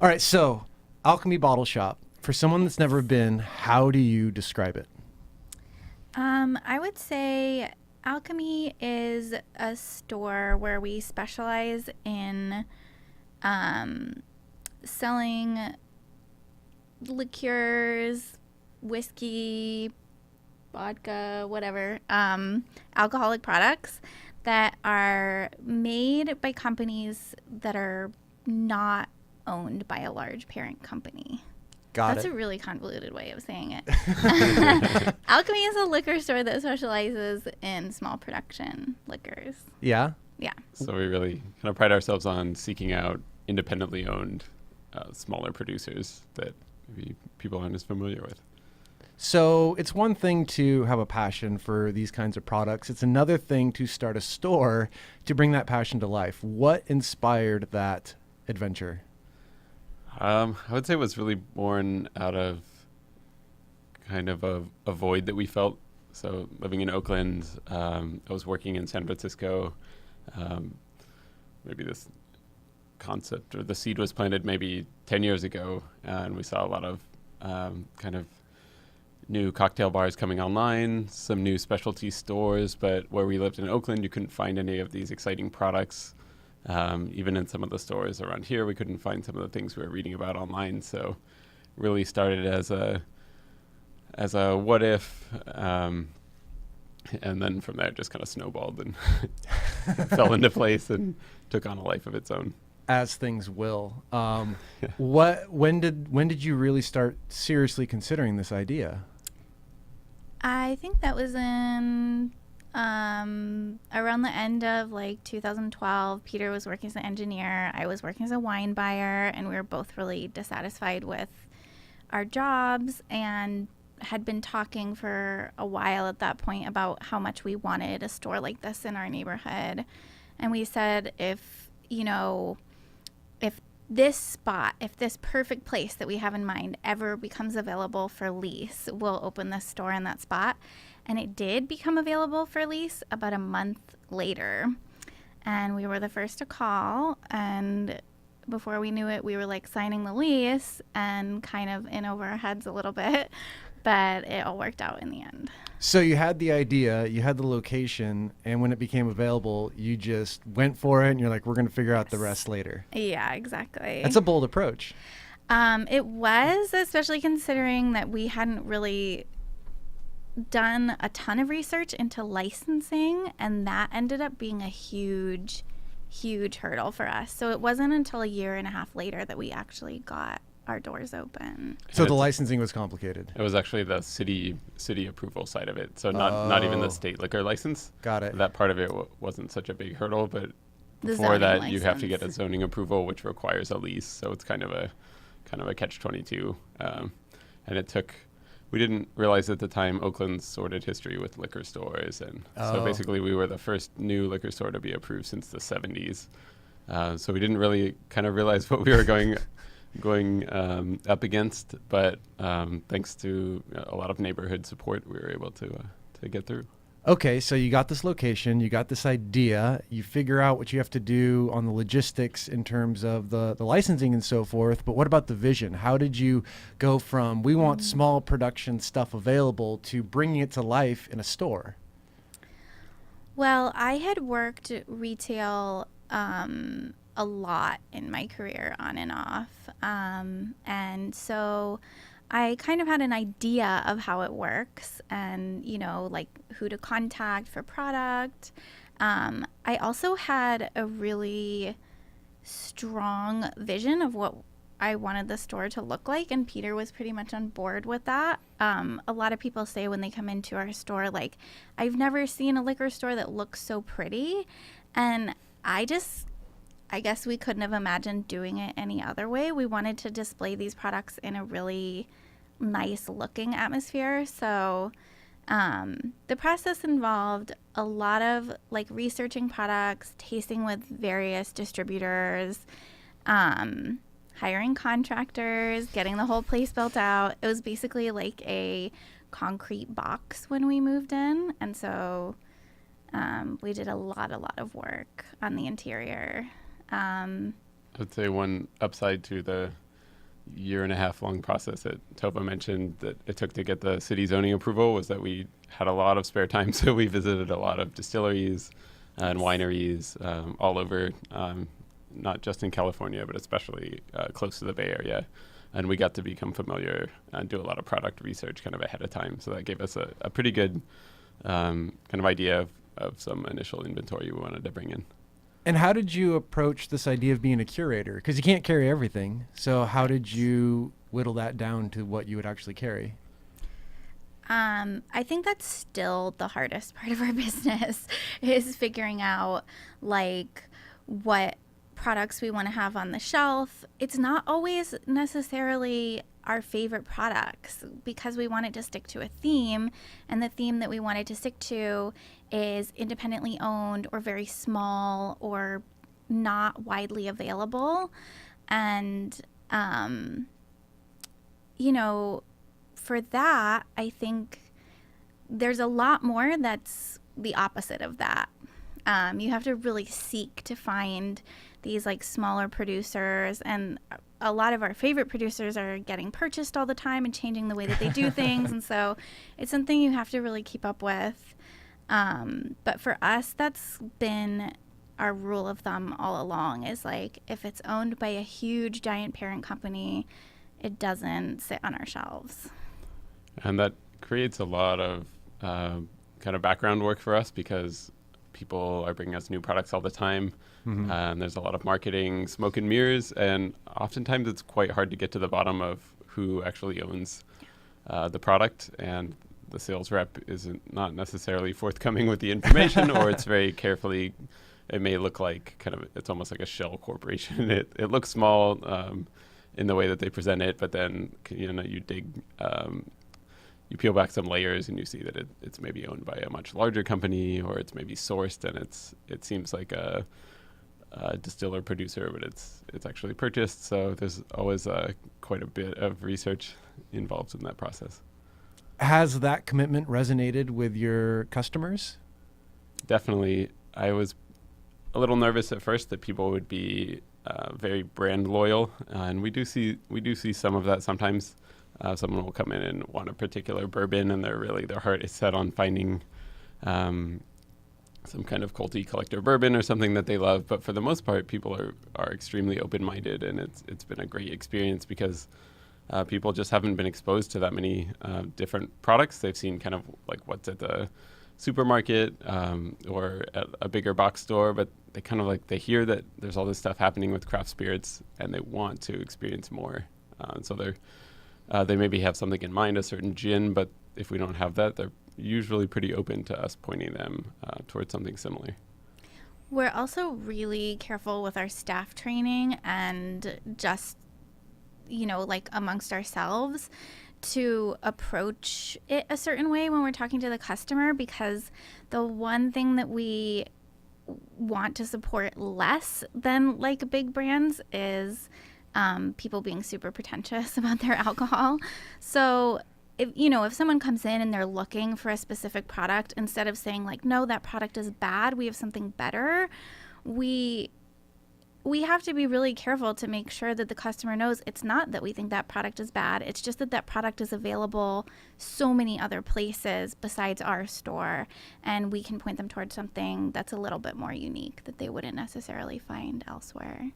All right, so Alchemy Bottle Shop. For someone that's never been, how do you describe it? I would say Alchemy is a store where we specialize in um, selling liqueurs, whiskey, vodka, whatever, alcoholic products that are made by companies that are not owned by a large parent company. Got That's it. a really convoluted way of saying it. Alchemy is a liquor store that specializes in small production liquors. Yeah? Yeah. So we really kind of pride ourselves on seeking out independently owned smaller producers that maybe people aren't as familiar with. So it's one thing to have a passion for these kinds of products. It's another thing to start a store to bring that passion to life. What inspired that adventure? I would say it was really born out of kind of a void that we felt. So living in Oakland, I was working in San Francisco. Maybe this concept or the seed was planted maybe 10 years ago, and we saw a lot of kind of new cocktail bars coming online, some new specialty stores, but where we lived in Oakland, you couldn't find any of these exciting products. Even in some of the stores around here, we couldn't find some of the things we were reading about online. So really started as a what if, and then from there it just kind of snowballed and fell into place and took on a life of its own. As things will. When did you really start seriously considering this idea? I think that was in around the end of like 2012. Peter was working as an engineer. I was working as a wine buyer, and we were both really dissatisfied with our jobs and had been talking for a while at that point about how much we wanted a store like this in our neighborhood. And we said, if this spot, if this perfect place that we have in mind ever becomes available for lease, we'll open this store in that spot. And it did become available for lease about a month later. And we were the first to call. And before we knew it, we were like signing the lease and kind of in over our heads a little bit. But it all worked out in the end. So you had the idea, you had the location, and when it became available, you just went for it, and you're like, we're going to figure out the rest later. Yeah, exactly. That's a bold approach. It was, especially considering that we hadn't really done a ton of research into licensing, and that ended up being a huge hurdle for us. So it wasn't until a year and a half later that we actually got our doors open. So the licensing was complicated. It was actually the city approval side of it. So not even the state liquor license. Got it. That part of it wasn't such a big hurdle, but The before zoning that you have to license. get a zoning approval, which requires a lease. So it's kind of a catch-22. And we didn't realize at the time Oakland's sordid history with liquor stores. And so basically we were the first new liquor store to be approved since the 70s. So we didn't really kind of realize what we were going up against, but thanks to a lot of neighborhood support, we were able to get through. Okay, so you got this location, you got this idea, you figure out what you have to do on the logistics in terms of the licensing and so forth, but what about the vision? How did you go from we want small production stuff available to bringing it to life in a store? Well, I had worked retail a lot in my career on and off. And so I kind of had an idea of how it works and, like who to contact for product. I also had a really strong vision of what I wanted the store to look like, and Peter was pretty much on board with that. A lot of people say when they come into our store, like, I've never seen a liquor store that looks so pretty. And I guess we couldn't have imagined doing it any other way. We wanted to display these products in a really nice looking atmosphere. So the process involved a lot of like researching products, tasting with various distributors, hiring contractors, getting the whole place built out. It was basically like a concrete box when we moved in. And so we did a lot of work on the interior. I would say one upside to the year-and-a-half long process that Tova mentioned that it took to get the city zoning approval was that we had a lot of spare time. So we visited a lot of distilleries and wineries all over, not just in California, but especially close to the Bay Area. And we got to become familiar and do a lot of product research kind of ahead of time. So that gave us a pretty good kind of idea of some initial inventory we wanted to bring in. And how did you approach this idea of being a curator? Because you can't carry everything. So how did you whittle that down to what you would actually carry? I think that's still the hardest part of our business is figuring out like what products we want to have on the shelf. It's not always necessarily our favorite products because we wanted to stick to a theme, and the theme that we wanted to stick to is independently owned or very small or not widely available. And for that, I think there's a lot more that's the opposite of that. You have to really seek to find these like smaller producers, and a lot of our favorite producers are getting purchased all the time and changing the way that they do things. And so it's something you have to really keep up with. But for us, that's been our rule of thumb all along is like, if it's owned by a huge giant parent company, it doesn't sit on our shelves. And that creates a lot of kind of background work for us because people are bringing us new products all the time. Mm-hmm. And there's a lot of marketing, smoke and mirrors. And oftentimes it's quite hard to get to the bottom of who actually owns the product. And the sales rep isn't not necessarily forthcoming with the information, or it's very carefully, it may look like kind of, it's almost like a shell corporation. It looks small in the way that they present it, but then, you dig, you peel back some layers and you see that it's maybe owned by a much larger company, or it's maybe sourced and it seems like a distiller producer, but it's actually purchased. So there's always quite a bit of research involved in that process. Has that commitment resonated with your customers? Definitely. I was a little nervous at first that people would be very brand loyal, and we do see some of that sometimes. Someone will come in and want a particular bourbon, and their heart is set on finding some kind of culty collector bourbon or something that they love. But for the most part, people are extremely open-minded, and it's been a great experience because people just haven't been exposed to that many different products. They've seen kind of like what's at the supermarket or at a bigger box store, but they kind of they hear that there's all this stuff happening with craft spirits, and they want to experience more. And so they maybe have something in mind, a certain gin, but if we don't have that, they're usually pretty open to us pointing them towards something similar. We're also really careful with our staff training and just, amongst ourselves to approach it a certain way when we're talking to the customer, because the one thing that we want to support less than like big brands is people being super pretentious about their alcohol. So if someone comes in and they're looking for a specific product, instead of saying like, no, that product is bad, we have something better, we have to be really careful to make sure that the customer knows it's not that we think that product is bad. It's just that product is available so many other places besides our store, and we can point them towards something that's a little bit more unique that they wouldn't necessarily find elsewhere.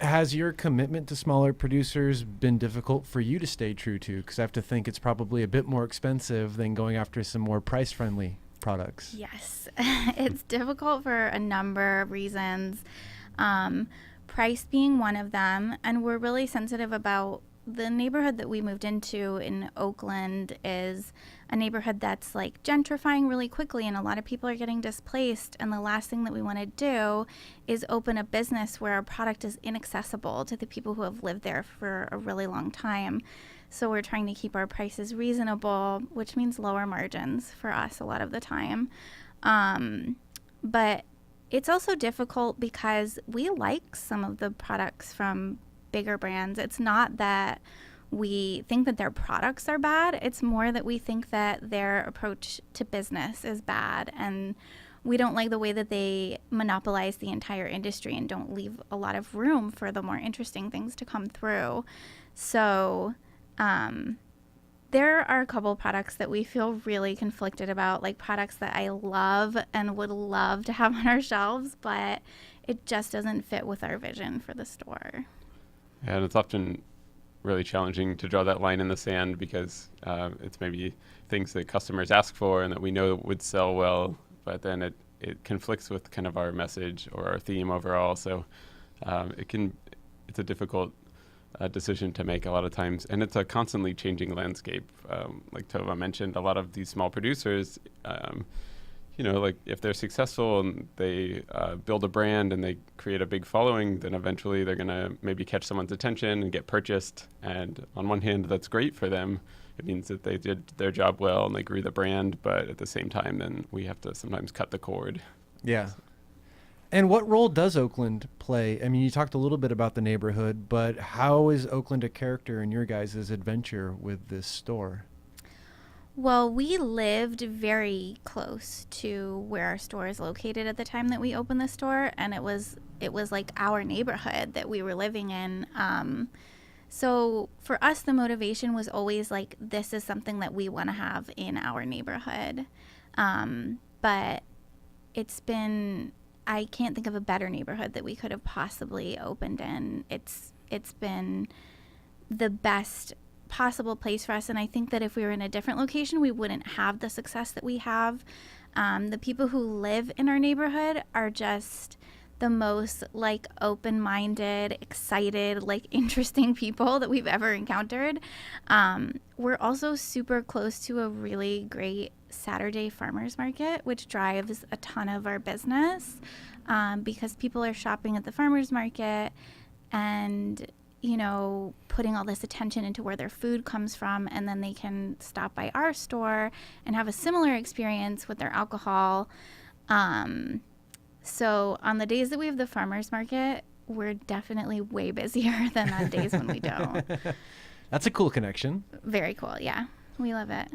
Has your commitment to smaller producers been difficult for you to stay true to? Because I have to think it's probably a bit more expensive than going after some more price-friendly products. Yes, it's difficult for a number of reasons. Price being one of them, and we're really sensitive about the neighborhood that we moved into in Oakland is a neighborhood that's like gentrifying really quickly, and a lot of people are getting displaced, and the last thing that we want to do is open a business where our product is inaccessible to the people who have lived there for a really long time. So we're trying to keep our prices reasonable, which means lower margins for us a lot of the time. But it's also difficult because we like some of the products from bigger brands. It's not that we think that their products are bad. It's more that we think that their approach to business is bad, and we don't like the way that they monopolize the entire industry and don't leave a lot of room for the more interesting things to come through. So there are a couple products that we feel really conflicted about, like products that I love and would love to have on our shelves, but it just doesn't fit with our vision for the store. And it's often really challenging to draw that line in the sand because it's maybe things that customers ask for and that we know would sell well, but then it conflicts with kind of our message or our theme overall. So it's a difficult decision to make a lot of times, and it's a constantly changing landscape. Like Tova mentioned, a lot of these small producers, like if they're successful and they build a brand and they create a big following, then eventually they're going to maybe catch someone's attention and get purchased. And on one hand, that's great for them. It means that they did their job well and they grew the brand, but at the same time, then we have to sometimes cut the cord. Yeah. And what role does Oakland play? I mean, you talked a little bit about the neighborhood, but how is Oakland a character in your guys' adventure with this store? Well, we lived very close to where our store is located at the time that we opened the store, and it was like our neighborhood that we were living in. So for us, the motivation was always like, this is something that we want to have in our neighborhood. But it's been, I can't think of a better neighborhood that we could have possibly opened in. It's been the best possible place for us, and I think that if we were in a different location, we wouldn't have the success that we have. The people who live in our neighborhood are just the most like open-minded, excited, like interesting people that we've ever encountered. We're also super close to a really great Saturday farmers market, which drives a ton of our business because people are shopping at the farmers market and putting all this attention into where their food comes from, and then they can stop by our store and have a similar experience with their alcohol. So on the days that we have the farmers market, we're definitely way busier than on days when we don't. That's a cool connection. Very cool. Yeah. We love it.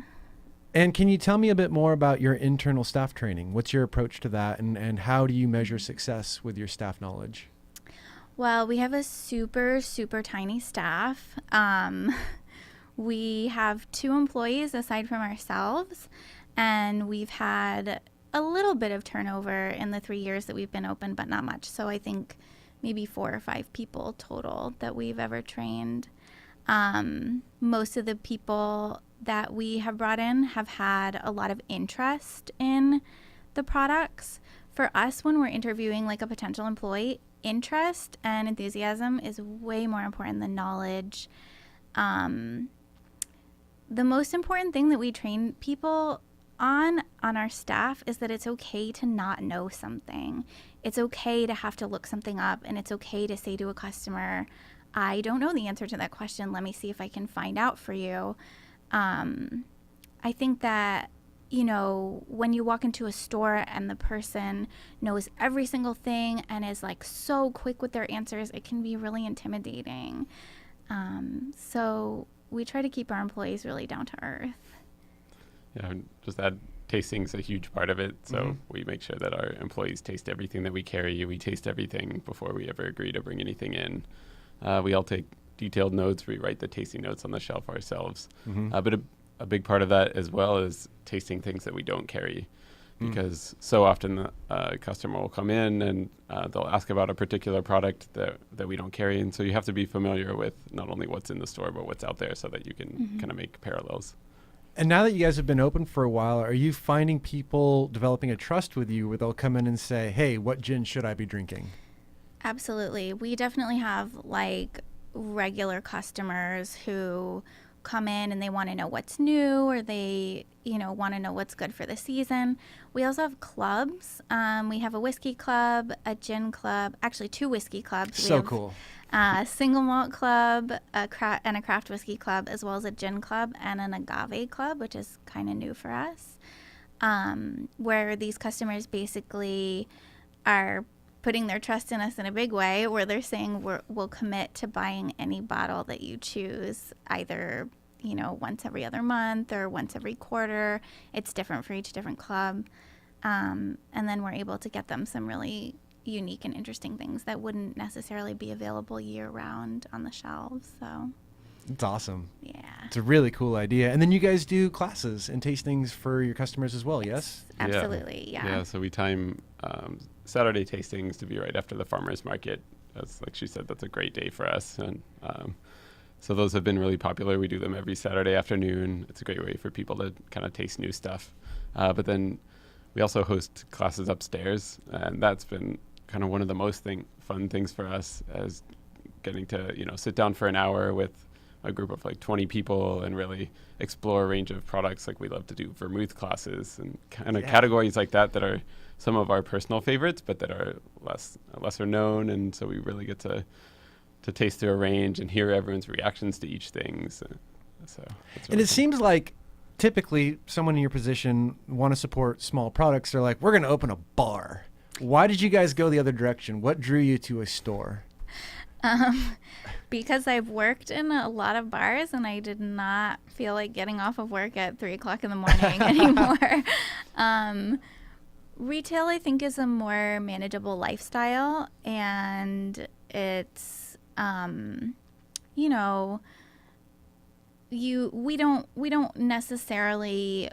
And can you tell me a bit more about your internal staff training? What's your approach to that, and how do you measure success with your staff knowledge? Well, we have a super, super tiny staff. We have 2 employees aside from ourselves, and we've had a little bit of turnover in the 3 years that we've been open, but not much. So I think maybe 4 or 5 people total that we've ever trained. Most of the people that we have brought in have had a lot of interest in the products. For us, when we're interviewing like a potential employee, interest and enthusiasm is way more important than knowledge. The most important thing that we train people on our staff is that it's okay to not know something. It's okay to have to look something up, and it's okay to say to a customer, I don't know the answer to that question. Let me see if I can find out for you. I think that, when you walk into a store and the person knows every single thing and is like so quick with their answers, it can be really intimidating. So we try to keep our employees really down to earth. Yeah, just add tasting's a huge part of it. So we make sure that our employees taste everything that we carry. We taste everything before we ever agree to bring anything in. We all take detailed notes. We write the tasting notes on the shelf ourselves. But a big part of that as well is tasting things that we don't carry, because so often the customer will come in and they'll ask about a particular product that we don't carry. And so you have to be familiar with not only what's in the store, but what's out there so that you can kind of make parallels. And now that you guys have been open for a while, are you finding people developing a trust with you where they'll come in and say, hey, what gin should I be drinking? Absolutely. We definitely have like regular customers who come in and they want to know what's new, or they, want to know what's good for the season. We also have clubs. We have a whiskey club, a gin club, actually 2 whiskey clubs. So cool. A single malt club, and a craft whiskey club, as well as a gin club and an agave club, which is kind of new for us, where these customers basically are putting their trust in us in a big way, where they're saying we'll commit to buying any bottle that you choose, either once every other month or once every quarter. It's different for each different club, and then we're able to get them some really unique and interesting things that wouldn't necessarily be available year round on the shelves. So It's awesome. Yeah. It's a really cool idea. And then you guys do classes and tastings for your customers as well, yes? Absolutely, yeah. Yeah, so we time Saturday tastings to be right after the farmer's market. That's, like she said, that's a great day for us. And so those have been really popular. We do them every Saturday afternoon. It's a great way for people to kind of taste new stuff. But then we also host classes upstairs, and that's been kind of one of the most fun things for us, as getting to sit down for an hour with a group of like 20 people and really explore a range of products. Like we love to do vermouth classes and kind of categories like that are some of our personal favorites, but that are lesser known. And so we really get to taste through a range and hear everyone's reactions to each thing. So and it fun. seems like typically someone in your position want to support small products. They're like, we're going to open a bar. Why did you guys go the other direction? What drew you to a store? Because I've worked in a lot of bars and I did not feel like getting off of work at 3:00 in the morning anymore. Retail, I think, is a more manageable lifestyle, and it's, we don't necessarily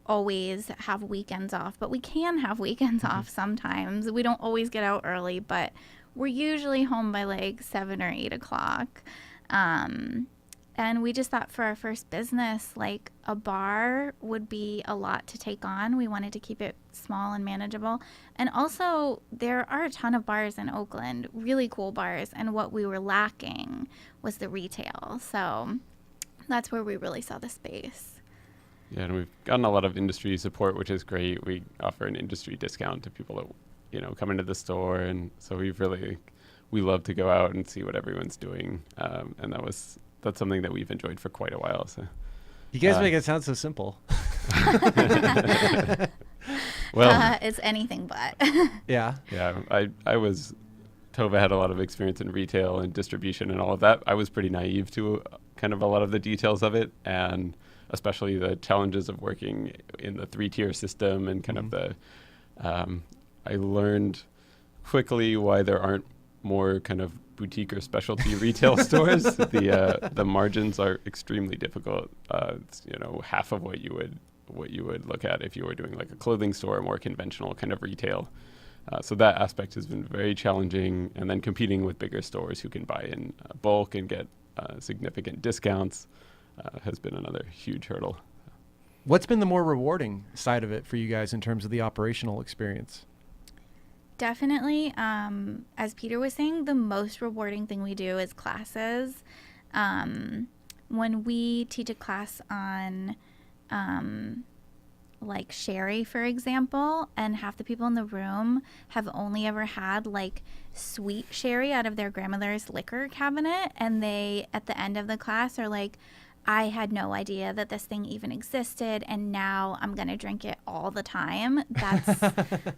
always have weekends off, but we can have weekends off sometimes. We don't always get out early, but we're usually home by like 7 or 8 o'clock. And we just thought for our first business, like a bar would be a lot to take on. We wanted to keep it small and manageable. And also, there are a ton of bars in Oakland, really cool bars. And what we were lacking was the retail. So that's where we really saw the space. Yeah, and we've gotten a lot of industry support, which is great. We offer an industry discount to people that come into the store, and so we love to go out and see what everyone's doing, and that's something that we've enjoyed for quite a while. So you guys make it sound so simple. Well, it's anything but. Yeah. Tova had a lot of experience in retail and distribution and all of that. I was pretty naive to kind of a lot of the details of it, and especially the challenges of working in the 3-tier system and kind of the I learned quickly why there aren't more kind of boutique or specialty retail stores. The margins are extremely difficult. It's, half of what you would look at if you were doing like a clothing store or more conventional kind of retail. So that aspect has been very challenging. And then competing with bigger stores who can buy in bulk and get significant discounts has been another huge hurdle. What's been the more rewarding side of it for you guys in terms of the operational experience? Definitely. As Peter was saying, the most rewarding thing we do is classes. When we teach a class on like sherry, for example, and half the people in the room have only ever had like sweet sherry out of their grandmother's liquor cabinet, and they, at the end of the class, are like, I had no idea that this thing even existed, and now I'm going to drink it all the time.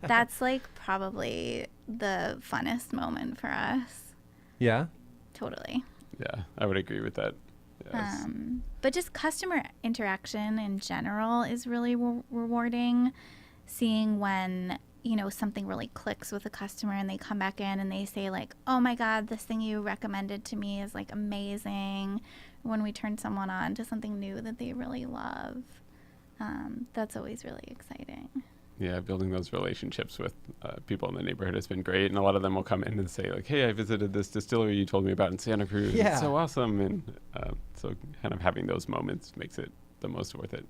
That's like probably the funnest moment for us. Yeah? Totally. Yeah, I would agree with that. Yes. But just customer interaction in general is really rewarding. Seeing when, something really clicks with a customer and they come back in and they say like, oh my God, this thing you recommended to me is like amazing. When we turn someone on to something new that they really love, that's always really exciting. Yeah, building those relationships with people in the neighborhood has been great. And a lot of them will come in and say like, hey, I visited this distillery you told me about in Santa Cruz. Yeah. It's so awesome. And so kind of having those moments makes it the most worth it.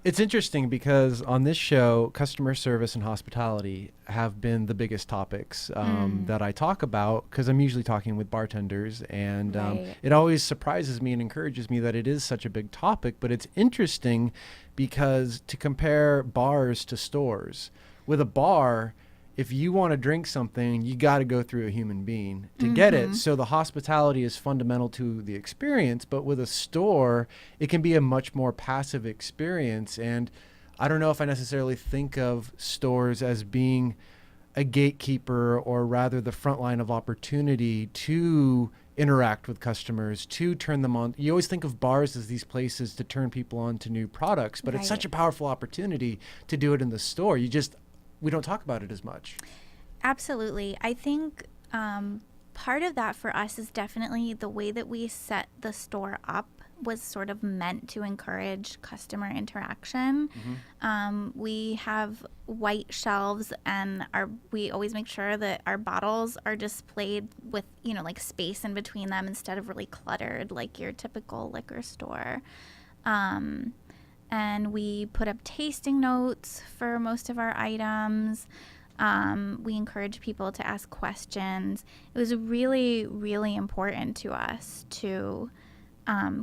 It's interesting because on this show, customer service and hospitality have been the biggest topics that I talk about, because I'm usually talking with bartenders, and Right. it always surprises me and encourages me that it is such a big topic. But it's interesting because to compare bars to stores, with a bar, if you want to drink something, you got to go through a human being to get it. So the hospitality is fundamental to the experience. But with a store, it can be a much more passive experience. And I don't know if I necessarily think of stores as being a gatekeeper, or rather the front line of opportunity to interact with customers, to turn them on. You always think of bars as these places to turn people on to new products, but it's such a powerful opportunity to do it in the store. We don't talk about it as much. Absolutely. I think part of that for us is definitely the way that we set the store up was sort of meant to encourage customer interaction. We have white shelves, and we always make sure that our bottles are displayed with, like space in between them instead of really cluttered like your typical liquor store. And we put up tasting notes for most of our items. We encourage people to ask questions. It was really, really important to us to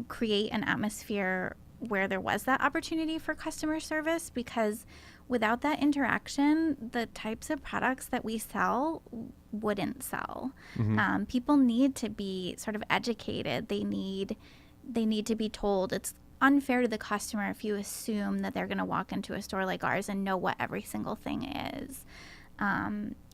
create an atmosphere where there was that opportunity for customer service, because without that interaction, the types of products that we sell wouldn't sell. People need to be sort of educated. They need to be told. It's unfair to the customer if you assume that they're going to walk into a store like ours and know what every single thing is.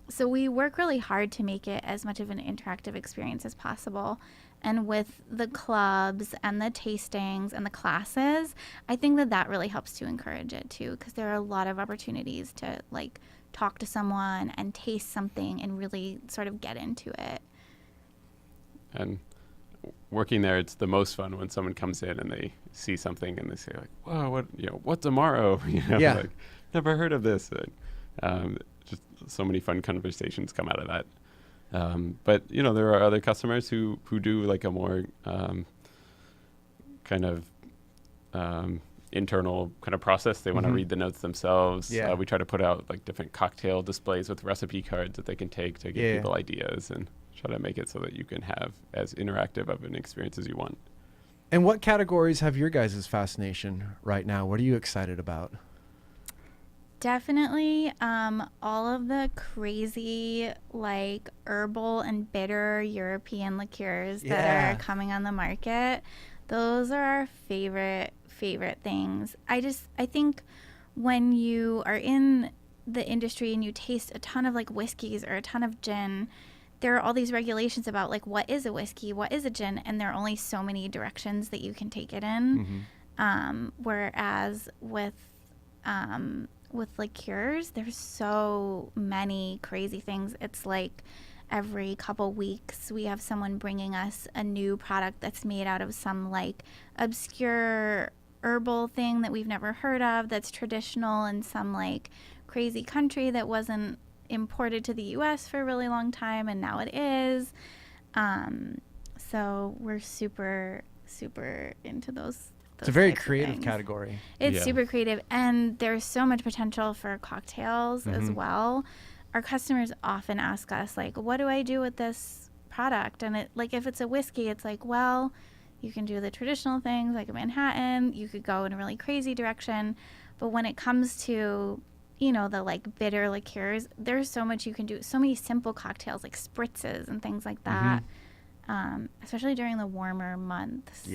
So we work really hard to make it as much of an interactive experience as possible. And with the clubs and the tastings and the classes, I think that really helps to encourage it too, because there are a lot of opportunities to like talk to someone and taste something and really sort of get into it. And working there, it's the most fun when someone comes in and they see something and they say like, "Whoa, what's tomorrow?" Like, never heard of this. Just so many fun conversations come out of that. But there are other customers who do like a more kind of internal kind of process. They want to read the notes themselves. We try to put out like different cocktail displays with recipe cards that they can take to give people ideas, and try to make it so that you can have as interactive of an experience as you want. And what categories have your guys' fascination right now? What are you excited about? Definitely all of the crazy like herbal and bitter European liqueurs that are coming on the market. Those are our favorite things. I think when you are in the industry and you taste a ton of like whiskeys or a ton of gin, there are all these regulations about like what is a whiskey, what is a gin, and there are only so many directions that you can take it in. Whereas with liqueurs, there's so many crazy things. It's like every couple weeks we have someone bringing us a new product that's made out of some like obscure herbal thing that we've never heard of, that's traditional in some like crazy country that wasn't imported to the US for a really long time, and now it is. So we're super into those. It's a very creative category. It's super creative, and there's so much potential for cocktails as well. Our customers often ask us like, what do I do with this product? And it like, if it's a whiskey, it's like, well, you can do the traditional things like a Manhattan, you could go in a really crazy direction, but when it comes to the like bitter liqueurs, there's so much you can do. So many simple cocktails like spritzes and things like that, especially during the warmer months.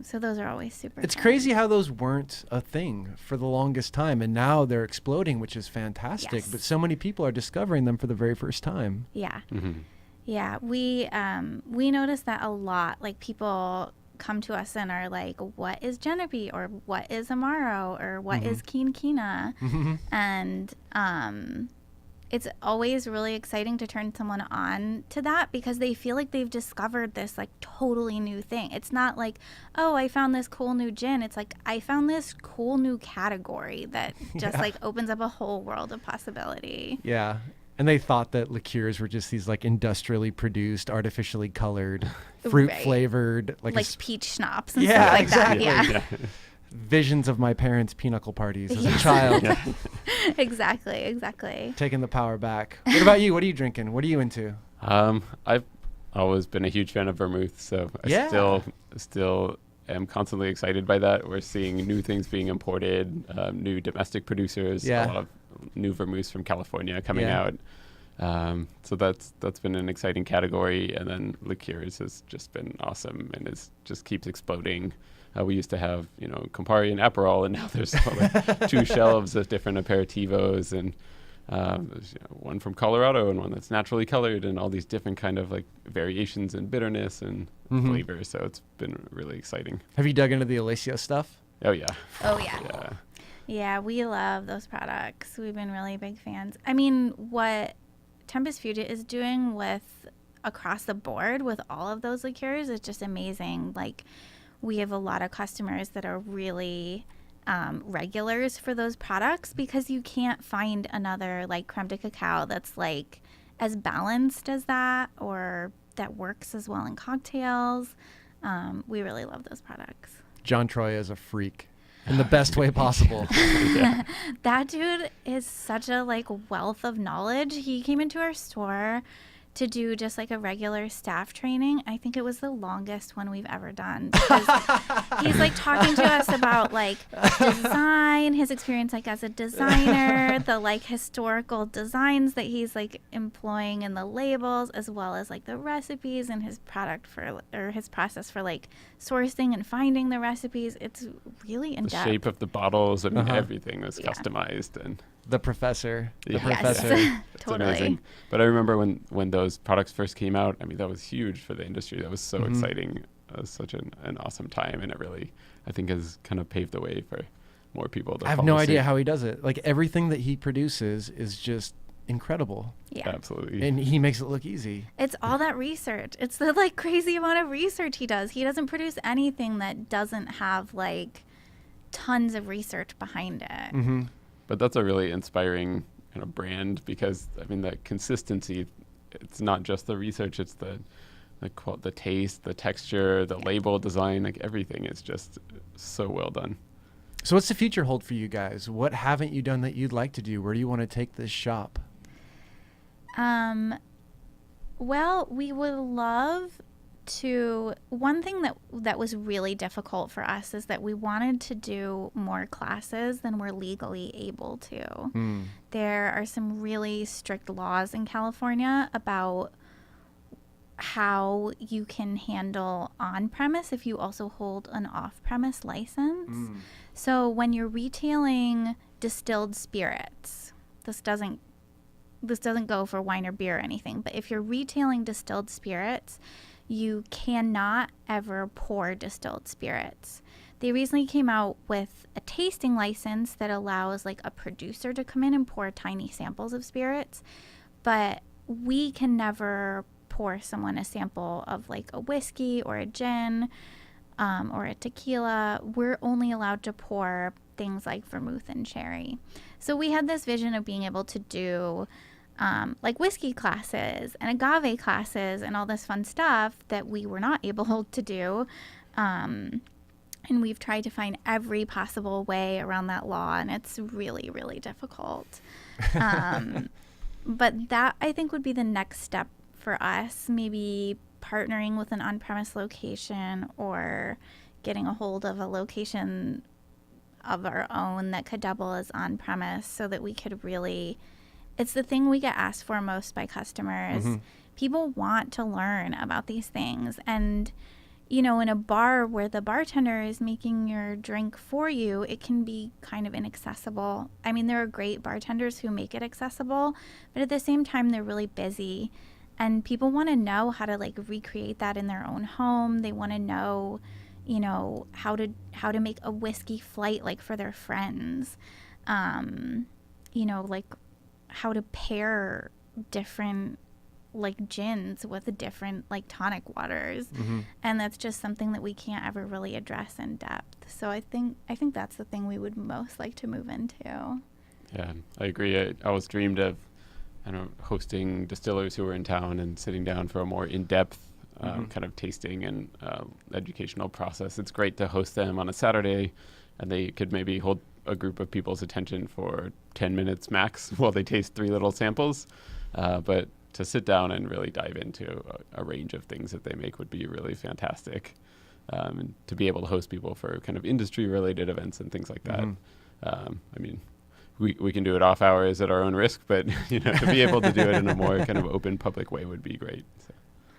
So those are always super It's fun. crazy how those weren't a thing for the longest time, and now they're exploding, which is fantastic. Yes. But so many people are discovering them for the very first time. Yeah, we notice that a lot. Like people come to us and are like, what is Genepi, or what is Amaro, or what is Kina? And it's always really exciting to turn someone on to that, because they feel like they've discovered this like totally new thing. It's not like, oh, I found this cool new gin. It's like, I found this cool new category that just like opens up a whole world of possibility. Yeah. And they thought that liqueurs were just these like industrially produced, artificially colored, fruit flavored, like peach schnapps and stuff like exactly. that. Yeah. Visions of my parents' pinochle parties as a child. Exactly. Taking the power back. What about you? What are you drinking? What are you into? I've always been a huge fan of vermouth, so I still am constantly excited by that. We're seeing new things being imported, new domestic producers, a lot of new vermouths from California coming out. So that's been an exciting category. And then liqueurs has just been awesome and just keeps exploding. We used to have, Campari and Aperol, and now there's like 2 shelves of different aperitivos, and there's one from Colorado and one that's naturally colored, and all these different kind of like variations in bitterness and flavor. So it's been really exciting. Have you dug into the Alacio stuff? Oh yeah. Yeah, we love those products. We've been really big fans. I mean, what Tempus Fugit is doing with across the board with all of those liqueurs is just amazing. Like, we have a lot of customers that are really regulars for those products, because you can't find another like creme de cacao that's like as balanced as that, or that works as well in cocktails. We really love those products. John Troy is a freak in the best way possible. Yeah. That dude is such a like wealth of knowledge. He came into our store to do just like a regular staff training. I think it was the longest one we've ever done, because he's like talking to us about like design, his experience like as a designer, the like historical designs that he's like employing in the labels, as well as like the recipes and his his process for like sourcing and finding the recipes. It's really in The depth. shape of the bottles, I mean, Uh-huh. everything was Yeah. customized, and The professor. The Yeah. professor. Yes. it's Totally. amazing. But I remember when those products first came out, I mean, that was huge for the industry. That was so Mhm. exciting. It was such an awesome time, and it really, I think, has kind of paved the way for more people to I have follow no suit. idea how he does it. Like, everything that he produces is just incredible, Yeah. Absolutely. and he makes it look easy. It's all that research. It's the like crazy amount of research he does. He doesn't produce anything that doesn't have like tons of research behind it. Mm-hmm. But that's a really inspiring kind of brand, because I mean, the consistency, it's not just the research, it's the taste, the texture, the label design, like everything is just so well done. So what's the future hold for you guys? What haven't you done that you'd like to do? Where do you want to take this shop? Well, we would love to. One thing that was really difficult for us is that we wanted to do more classes than we're legally able to. There are some really strict laws in California about how you can handle on-premise if you also hold an off-premise license. So when you're retailing distilled spirits, this doesn't go for wine or beer or anything, but if you're retailing distilled spirits, you cannot ever pour distilled spirits. They recently came out with a tasting license that allows like a producer to come in and pour tiny samples of spirits, but we can never pour someone a sample of like a whiskey or a gin or a tequila. We're only allowed to pour things like vermouth and sherry. So we had this vision of being able to do like whiskey classes and agave classes and all this fun stuff that we were not able to do. And we've tried to find every possible way around that law, and it's really, really difficult. But that, I think, would be the next step for us, maybe partnering with an on-premise location or getting a hold of a location of our own that could double as on-premise, so that we could really, it's the thing we get asked for most by customers. Mm-hmm. People want to learn about these things. And, you know, in a bar where the bartender is making your drink for you, it can be kind of inaccessible. I mean, there are great bartenders who make it accessible, but at the same time, they're really busy. And people want to know how to like recreate that in their own home. They want to know, you know, how to make a whiskey flight like for their friends. You know, like how to pair different like gins with different like tonic waters. Mm-hmm. And that's just something that we can't ever really address in depth. So I think that's the thing we would most like to move into. Yeah, I agree. I always dreamed of, hosting distillers who were in town and sitting down for a more in-depth kind of tasting and educational process. It's great to host them on a Saturday, and they could maybe hold a group of people's attention for 10 minutes max while they taste 3 little samples. But to sit down and really dive into a range of things that they make would be really fantastic. And to be able to host people for kind of industry-related events and things like that. Mm-hmm. I mean, we can do it off hours at our own risk, but to be able to do it in a more kind of open public way would be great. So.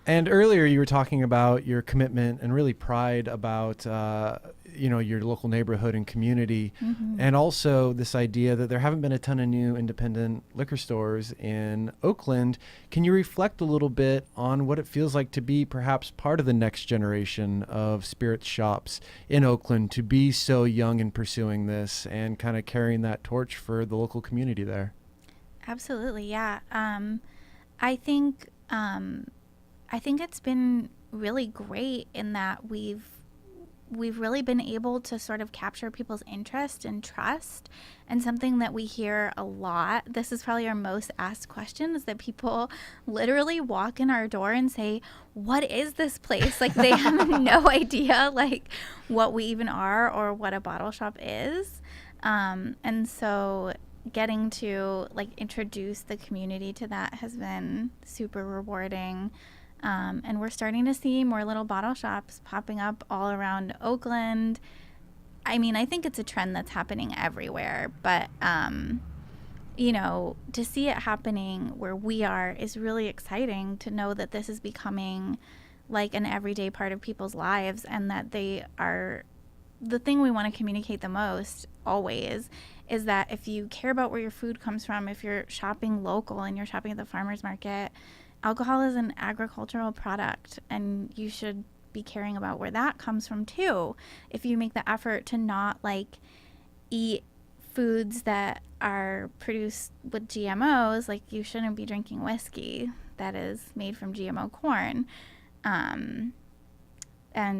And earlier you were talking about your commitment and really pride about, your local neighborhood and community. Mm-hmm. And also this idea that there haven't been a ton of new independent liquor stores in Oakland. Can you reflect a little bit on what it feels like to be perhaps part of the next generation of spirits shops in Oakland, to be so young in pursuing this and kind of carrying that torch for the local community there? Absolutely, yeah. I think I think it's been really great in that we've really been able to sort of capture people's interest and trust. And something that we hear a lot, this is probably our most asked question, is that people literally walk in our door and say, what is this place? Like they have no idea like what we even are or what a bottle shop is. And so getting to like introduce the community to that has been super rewarding. And we're starting to see more little bottle shops popping up all around Oakland. I mean, I think it's a trend that's happening everywhere, but, you know, to see it happening where we are is really exciting, to know that this is becoming like an everyday part of people's lives, and that they are the thing we want to communicate the most always is that if you care about where your food comes from, if you're shopping local and you're shopping at the farmer's market, alcohol is an agricultural product, and you should be caring about where that comes from too. If you make the effort to not like eat foods that are produced with GMOs, like you shouldn't be drinking whiskey that is made from GMO corn. And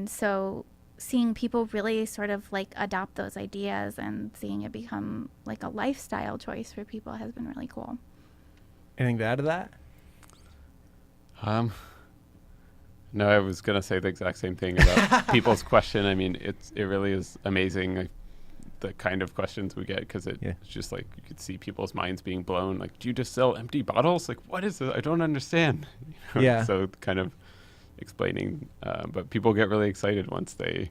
so seeing people really sort of like adopt those ideas and seeing it become like a lifestyle choice for people has been really cool. Anything to add to that? No, I was going to say the exact same thing about people's question. I mean, it really is amazing, like, the kind of questions we get, because it's just like you could see people's minds being blown. Like, do you just sell empty bottles? Like, what is it? I don't understand. You know? Yeah. So kind of explaining, but people get really excited once they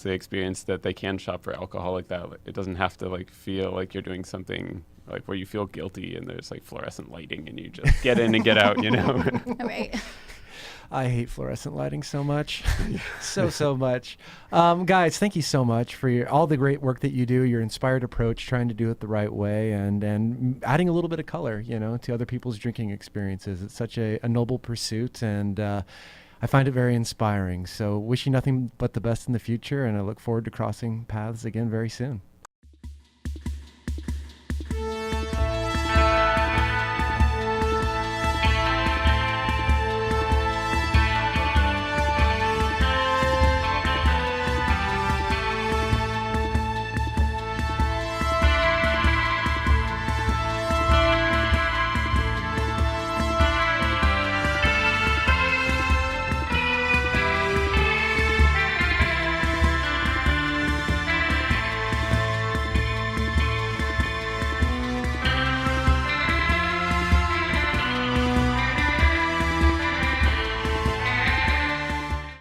experience that they can shop for alcohol like that. It doesn't have to like feel like you're doing something like where you feel guilty and there's like fluorescent lighting and you just get in and get out, you know? Right. I hate fluorescent lighting so much. so much. Guys, thank you so much for all the great work that you do, your inspired approach, trying to do it the right way, and adding a little bit of color, you know, to other people's drinking experiences. It's such a noble pursuit, and I find it very inspiring. So wish you nothing but the best in the future, and I look forward to crossing paths again very soon.